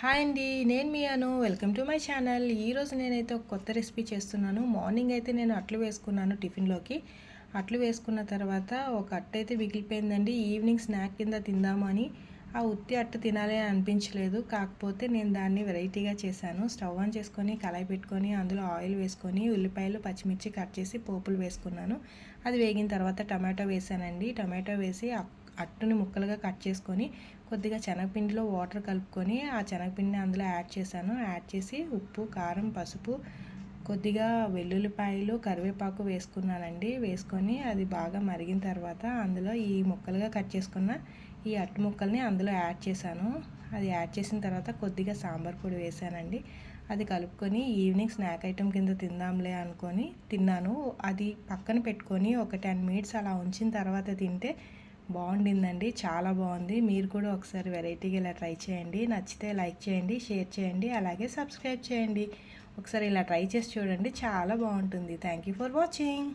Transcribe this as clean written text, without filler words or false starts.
Hi అండి, నేను మీ Anu. Welcome to my channel. ఈరోజు నేనైతే ఒక కొత్త రెసిపీ చేస్తున్నాను. మార్నింగ్ అయితే నేను అట్లు వేసుకున్నాను టిఫిన్లోకి. అట్లు వేసుకున్న తర్వాత ఒక అట్టు అయితే మిగిలిపోయిందండి. ఈవినింగ్ స్నాక్ కింద తిందామని ఆ ఉత్తి అట్టు తినాలి అని అనిపించలేదు. కాకపోతే నేను దాన్ని వెరైటీగా చేశాను. స్టవ్ ఆన్ చేసుకొని కళాయి పెట్టుకొని అందులో ఆయిల్ వేసుకొని ఉల్లిపాయలు పచ్చిమిర్చి కట్ చేసి పోపులు వేసుకున్నాను. అది వేగిన తర్వాత టమాటో వేసానండి. టమాటో వేసి అట్టుని ముక్కలుగా కట్ చేసుకొని కొద్దిగా శనగపిండిలో వాటర్ కలుపుకొని ఆ శనగపిండిని అందులో యాడ్ చేసి ఉప్పు, కారం, పసుపు, కొద్దిగా వెల్లుల్లిపాయలు, కరివేపాకు వేసుకున్నానండి. వేసుకొని అది బాగా మరిగిన తర్వాత అందులో ఈ ముక్కలుగా కట్ చేసుకున్న ఈ అట్టు ముక్కల్ని అందులో యాడ్ చేశాను. అది యాడ్ చేసిన తర్వాత కొద్దిగా సాంబార్ పొడి వేసానండి. అది కలుపుకొని ఈవినింగ్ స్నాక్ ఐటెం కింద తిందాంలే అనుకొని తిన్నాను. అది పక్కన పెట్టుకొని ఒక 10 మినిట్స్ అలా ఉంచిన తర్వాత తింటే బాగుండిందండి. చాలా బాగుంది. మీరు కూడా ఒకసారి వెరైటీగా ఇలా ట్రై చేయండి. నచ్చితే లైక్ చేయండి, షేర్ చేయండి, అలాగే సబ్స్క్రైబ్ చేయండి. ఒకసారి ఇలా ట్రై చేసి చూడండి, చాలా బాగుంటుంది. Thank you for watching.